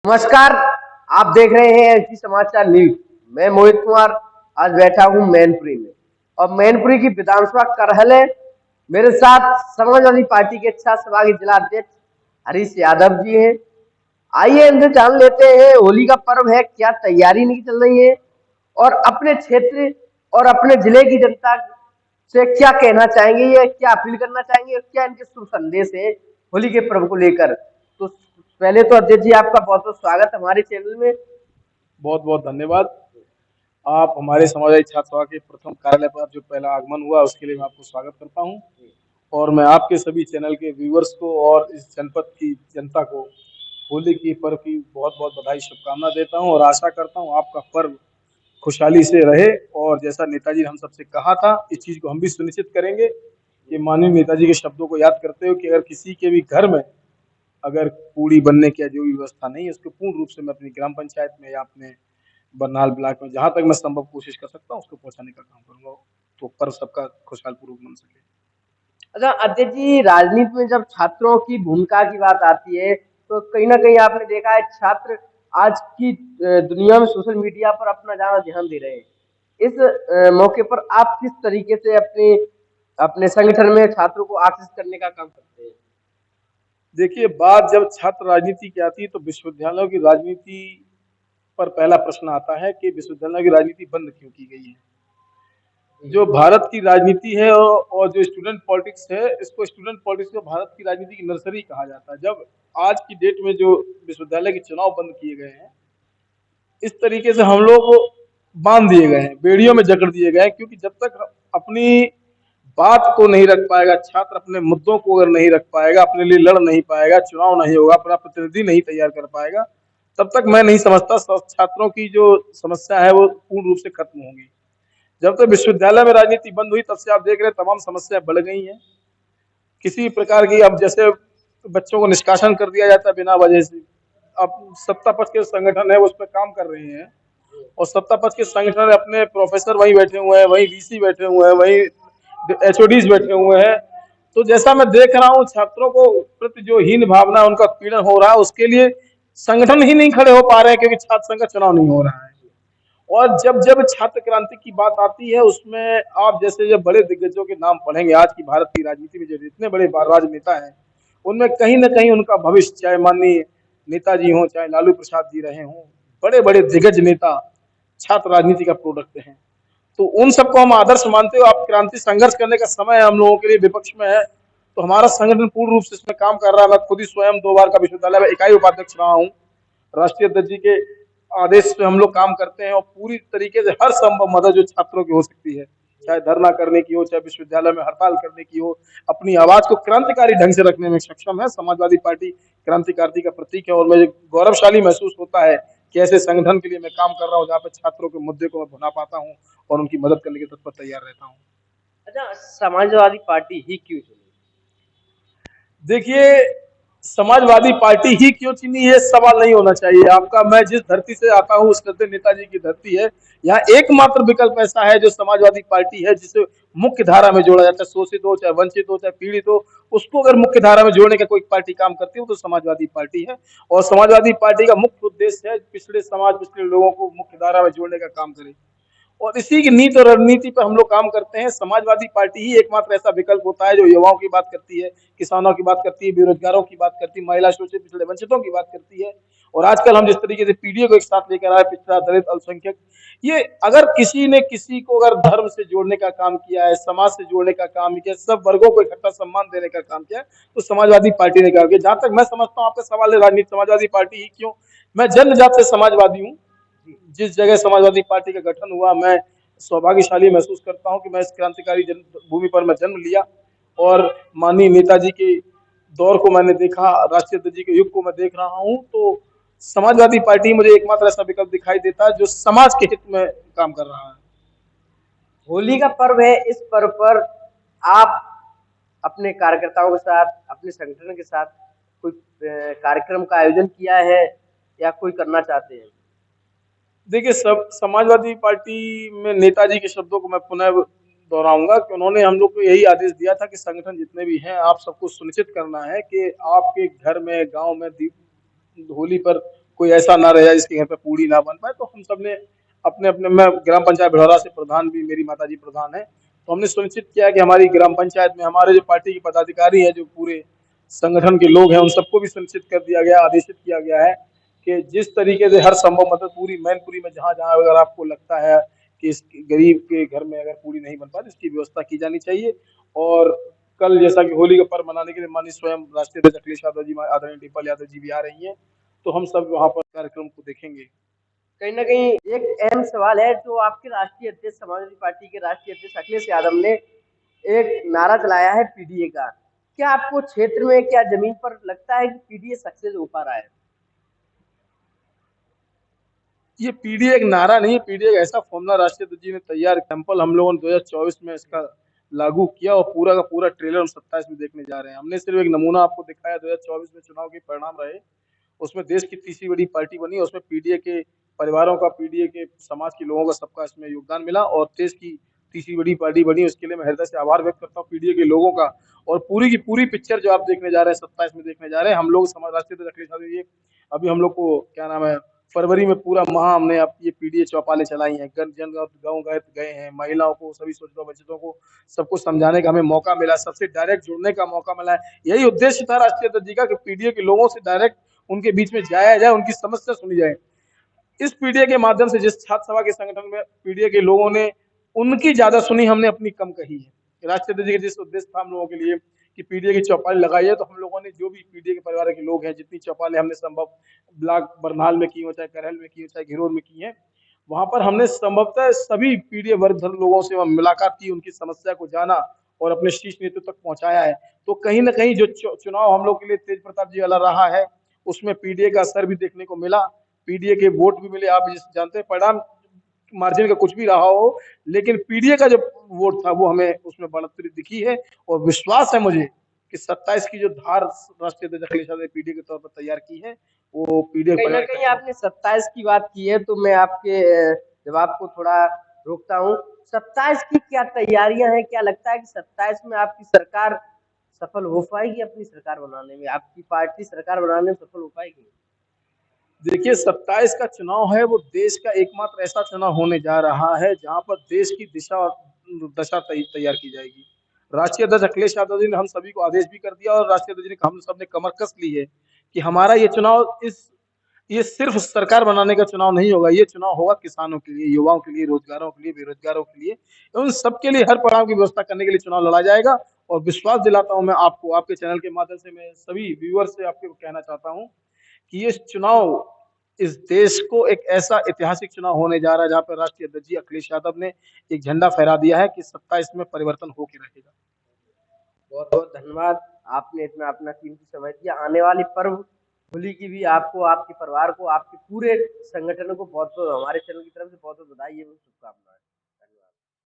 नमस्कार। आप देख रहे हैं एसडी समाचार न्यूज। मैं मोहित कुमार आज बैठा हूं मैनपुरी में और मैनपुरी की विधानसभा कार्यालय मेरे साथ समाजवादी पार्टी के छह जिला अध्यक्ष हरीश यादव जी हैं। आइए इनसे जान लेते हैं होली का पर्व है, क्या तैयारी नहीं चल रही है और अपने क्षेत्र और अपने जिले की जनता से क्या कहना चाहेंगे, ये क्या अपील करना चाहेंगे और क्या इनके शुभ संदेश है होली के पर्व को लेकर। तो पहले तो अध्यक्ष जी आपका बहुत बहुत स्वागत हमारे चैनल में। बहुत बहुत धन्यवाद। आप हमारे समाजवादी छात्र सभा के प्रथम कार्यालय पर जो पहला आगमन हुआ उसके लिए मैं आपको स्वागत करता हूं और मैं आपके सभी चैनल के व्यूवर्स को और इस जनपद की जनता को होली की पर्व की बहुत बहुत बधाई शुभकामना देता हूं और आशा करता हूं आपका पर्व खुशहाली से रहे। और जैसा नेताजी ने हम सबसे कहा था, इस चीज को हम भी सुनिश्चित करेंगे कि माननीय नेताजी के शब्दों को याद करते हुए कि अगर किसी के भी घर में अगर पूड़ी बनने की जो भी व्यवस्था नहीं है, उसको पूर्ण रूप से मैं अपनी ग्राम पंचायत में या अपने बरनाल ब्लॉक में जहां तक मैं संभव कोशिश कर सकता हूं उसको पहुंचाने का काम करूंगा, तो पर्व सबका खुशहाल पूर्वक मन सके। अच्छा अध्यक्ष जी, राजनीति में जब छात्रों की भूमिका की बात आती है तो कहीं ना कहीं आपने देखा है छात्र आज की दुनिया में सोशल मीडिया पर अपना ज्यादा ध्यान दे रहे हैं। इस मौके पर आप किस तरीके से अपने अपने संगठन में छात्रों को आकर्षित करने का काम करते हैं? देखिए, बात जब छात्र राजनीति की आती है तो विश्वविद्यालयों की राजनीति पर पहला प्रश्न आता है कि विश्वविद्यालयों की राजनीति बंद क्यों की गई है। जो भारत की राजनीति है और जो स्टूडेंट पॉलिटिक्स है, इसको स्टूडेंट पॉलिटिक्स को भारत की राजनीति की नर्सरी कहा जाता है। जब आज की डेट में जो विश्वविद्यालय के चुनाव बंद किए गए हैं, इस तरीके से हम लोग को बांध दिए गए हैं, बेड़ियों में जकड़ दिए गए हैं, क्योंकि जब तक अपनी बात को नहीं रख पाएगा छात्र, अपने मुद्दों को अगर नहीं रख पाएगा, अपने लिए लड़ नहीं पाएगा, चुनाव नहीं होगा, अपना प्रतिनिधि नहीं तैयार कर पाएगा, तब तक मैं नहीं समझता छात्रों की जो समस्या है वो पूर्ण रूप से खत्म होगी। जब तक विश्वविद्यालय में राजनीति बंद हुई तब से आप देख रहे हैं तमाम समस्याएं बढ़ गई हैं। किसी प्रकार की, अब जैसे बच्चों को निष्कासन कर दिया जाता है बिना वजह से। अब सत्ता पक्ष के संगठन है वो उस पर काम कर रहे हैं और सत्ता पक्ष के संगठन अपने प्रोफेसर वहीं बैठे हुए हैं, वहीं वीसी बैठे हुए हैं, वहीं एचओडीज बैठे हुए हैं। तो जैसा मैं देख रहा हूँ छात्रों को प्रति जो हीन भावना उनका पीड़न हो रहा है, उसके लिए संगठन ही नहीं खड़े हो पा रहे हैं क्योंकि छात्र संघ का चुनाव नहीं हो रहा है। और जब जब छात्र क्रांति की बात आती है उसमें आप जैसे जब बड़े दिग्गजों के नाम पढ़ेंगे आज की भारत की राजनीति में, जो इतने बड़े राजनेता हैं, उनमें कहीं ना कहीं उनका भविष्य, चाहे माननीय नेताजी हों, चाहे लालू प्रसाद जी रहे हों, बड़े बड़े दिग्गज नेता छात्र राजनीति का प्रोडक्ट हैं। तो उन सबको हम आदर्श मानते हो। आप क्रांति संघर्ष करने का समय हम लोगों के लिए विपक्ष में है, तो हमारा संगठन पूर्ण रूप से इसमें काम कर रहा है। मैं खुद ही स्वयं 2 बार का विश्वविद्यालय में इकाई उपाध्यक्ष रहा हूँ। राष्ट्रीय अध्यक्ष जी के आदेश पे हम लोग काम करते हैं और पूरी तरीके से हर संभव मदद जो छात्रों की हो सकती है, चाहे धरना करने की हो, चाहे विश्वविद्यालय में हड़ताल करने की हो, अपनी आवाज को क्रांतिकारी ढंग से रखने में सक्षम है। समाजवादी पार्टी क्रांतिकारी का प्रतीक है और मुझे गौरवशाली महसूस होता है कि ऐसे संगठन के लिए मैं काम कर रहा हूँ जहाँ पे छात्रों के मुद्दे को मैं भुना पाता हूँ और उनकी मदद करने के तत्पर तैयार रहता हूँ। अच्छा, समाजवादी पार्टी ही क्यों चुनी? देखिए, समाजवादी पार्टी ही क्यों चुनी, ये सवाल नहीं होना चाहिए आपका। मैं जिस धरती से आता हूँ उस धरती नेताजी की धरती है। यहाँ एकमात्र विकल्प ऐसा है जो समाजवादी पार्टी है, जिसे मुख्य धारा में जोड़ा जाता है। शोषित हो, चाहे वंचित हो, चाहे पीड़ित हो, उसको अगर मुख्य धारा में जोड़ने का कोई पार्टी काम करती हो तो समाजवादी पार्टी है। और समाजवादी पार्टी का मुख्य उद्देश्य है पिछड़े समाज, पिछड़े लोगों को मुख्य धारा में जोड़ने का काम करे और इसी की नीति और रणनीति पर हम लोग काम करते हैं। समाजवादी पार्टी ही एकमात्र ऐसा विकल्प होता है जो युवाओं की बात करती है, किसानों की बात करती है, बेरोजगारों की बात करती है, महिला शोषित पिछड़े वंचितों की बात करती है। और आजकल हम जिस तरीके से पीढ़ियों को एक साथ लेकर आए, पिछड़ा, दलित, अल्पसंख्यक, ये अगर किसी ने किसी को अगर धर्म से जोड़ने का काम किया है, समाज से जोड़ने का काम किया, सब वर्गों को इकट्ठा सम्मान देने का काम किया, तो समाजवादी पार्टी ने काम किया। जहां तक मैं समझता हूँ आपका सवाल है राजनीति समाजवादी पार्टी ही क्यों, मैं जन्मजात से समाजवादी हूँ। जिस जगह समाजवादी पार्टी का गठन हुआ, मैं सौभाग्यशाली महसूस करता हूं कि मैं इस क्रांतिकारी भूमि पर मैं जन्म लिया और माननीय नेताजी के दौर को मैंने देखा, राष्ट्रीय अध्यक्ष जी के युग को मैं देख रहा हूं। तो समाजवादी पार्टी मुझे एकमात्र ऐसा विकल्प दिखाई देता है जो समाज के हित में काम कर रहा है। होली का पर्व है, इस पर्व पर आप अपने कार्यकर्ताओं के साथ, अपने संगठन के साथ कोई कार्यक्रम का आयोजन किया है या कोई करना चाहते हैं? देखिए, सब समाजवादी पार्टी में नेताजी के शब्दों को मैं पुनः दोहराऊंगा कि उन्होंने हम लोग को यही आदेश दिया था कि संगठन जितने भी हैं आप सबको सुनिश्चित करना है कि आपके घर में, गांव में होली पर कोई ऐसा ना रह जाए जिसके घर पे पूड़ी ना बन पाए। तो हम सब ने अपने अपने, मैं ग्राम पंचायत भिड़ौरा से प्रधान भी, मेरी माता जी प्रधान है, तो हमने सुनिश्चित किया कि हमारी ग्राम पंचायत में हमारे जो पार्टी के पदाधिकारी है, जो पूरे संगठन के लोग हैं, उन सबको भी सुनिश्चित कर दिया गया, आदेशित किया गया है कि जिस तरीके से हर संभव मदद पूरी मैनपुरी में जहाँ जहाँ अगर आपको लगता है कि इस गरीब के घर में अगर पूरी नहीं बन पा रही, इसकी व्यवस्था की जानी चाहिए। और कल जैसा कि होली का पर्व मनाने के लिए माननीय स्वयं राष्ट्रीय अध्यक्ष अखिलेश यादव जी, आदरणीय डिम्पल यादव जी भी आ रही हैं, तो हम सब वहाँ पर कार्यक्रम को देखेंगे। कहीं ना कहीं एक अहम सवाल है, जो आपके राष्ट्रीय अध्यक्ष समाजवादी पार्टी के राष्ट्रीय अध्यक्ष अखिलेश यादव ने एक नारा चलाया है पीडीए का। क्या आपको क्षेत्र में, क्या जमीन पर लगता है कि पीडीए सक्सेस हो पा रहा है? ये पीडीए एक नारा नहीं है, पीडीए एक ऐसा फॉर्मूला राष्ट्रीय अध्यक्ष जी ने तैयार, सैंपल हम लोगों ने 2024 में इसका लागू किया और पूरा का पूरा ट्रेलर हम 27 में देखने जा रहे हैं। हमने सिर्फ एक नमूना आपको दिखाया, 2024 में चुनाव के परिणाम रहे, उसमें देश की तीसरी बड़ी पार्टी बनी, उसमें पीडीए के परिवारों का, पीडीए के समाज के लोगों का, सबका इसमें योगदान मिला और देश की तीसरी बड़ी पार्टी बनी। उसके लिए मैं हृदय से आभार व्यक्त करता हूँ पीडीए के लोगों का। और पूरी की पूरी पिक्चर जो आप देखने जा रहे हैं, 27 में देखने जा रहे हैं, हम लोग समाज राष्ट्रीय अध्यक्ष अखिलेश यादव जी, अभी हम लोग को क्या नाम है, फरवरी में पूरा माह हमने अब ये पीडीए चौपालें चलाई हैं, जन गाँव गए हैं, महिलाओं को, सभी शोषितों वंचितों को, सबको समझाने का हमें मौका मिला, सबसे डायरेक्ट जुड़ने का मौका मिला है। यही उद्देश्य था राष्ट्रीय अध्यक्ष जी का कि पीडीए के लोगों से डायरेक्ट उनके बीच में जाया जाए, उनकी समस्या सुनी जाए। इस पीडीए के माध्यम से जिस छात्र सभा के संगठन में पीडीए के लोगों ने उनकी ज्यादा सुनी, हमने अपनी कम कही है। राष्ट्रीय अध्यक्ष जी का जिस उद्देश्य था हम लोगों के लिए कि पीडीए की चौपाल लगाई है, तो हम लोगों ने जो भी पीडीए के परिवार के लोग हैं, जितनी चौपालें हमने संभव ब्लॉक बरनाल में की हो, चाहे करहल में की हो, चाहे घिरोर में की है, वहां पर हमने संभवतः सभी पीडीए वर्ग लोगों से मुलाकात की, उनकी समस्या को जाना और अपने शीर्ष नेतृत्व तक पहुंचाया है। तो कहीं ना कहीं जो चुनाव हम लोग के लिए तेज प्रताप जी वाला रहा है, उसमें पीडीए का असर भी देखने को मिला, पीडीए के वोट भी मिले। आप जानते हैं परिणाम मार्जिन का कुछ भी रहा हो, लेकिन पीडीए का जो वोट था वो हमें उसमें बढ़ोतरी दिखी है। और विश्वास है मुझे कि 27 की जो धार राष्ट्रीय अध्यक्ष अखिलेश यादव ने पीडीए के तौर पर तैयार की है, वो पीडीए कहीं ना कहीं आपने 27 की बात की है, तो मैं आपके जवाब को थोड़ा रोकता हूँ। 27 की क्या तैयारियां हैं? क्या लगता है कि 27 में आपकी सरकार सफल हो पाएगी? अपनी सरकार बनाने में आपकी पार्टी सरकार बनाने में सफल हो पाएगी? देखिए, 27 का चुनाव है, वो देश का एकमात्र ऐसा चुनाव होने जा रहा है जहां पर देश की दिशा और दशा तैयार की जाएगी। राष्ट्रीय अध्यक्ष अखिलेश यादव जी ने हम सभी को आदेश भी कर दिया और राष्ट्रीय अध्यक्ष जी ने, हम सब ने कमर कस ली है कि हमारा ये चुनाव ये सिर्फ सरकार बनाने का चुनाव नहीं होगा, ये चुनाव होगा किसानों के लिए, युवाओं के लिए, रोजगारों के लिए, बेरोजगारों के लिए, उन सबके लिए हर पड़ाव की व्यवस्था करने के लिए चुनाव लड़ा जाएगा। और विश्वास दिलाता हूं मैं आपको, आपके चैनल के माध्यम से मैं सभी व्यूअर्स से आपको कहना चाहता हूं कि ये चुनाव इस देश को एक ऐसा ऐतिहासिक चुनाव होने जा रहा है जहां पर राष्ट्रीय अध्यक्ष जी अखिलेश यादव ने एक झंडा फहरा दिया है कि 27 में परिवर्तन होके रहेगा। बहुत बहुत धन्यवाद, आपने इतना अपना कीमती समय दिया। आने वाली पर्व होली की भी आपको, आपके परिवार को, आपके पूरे संगठन को बहुत बहुत हमारे चैनल की तरफ से बहुत बहुत बधाई एवं शुभकामनाएं।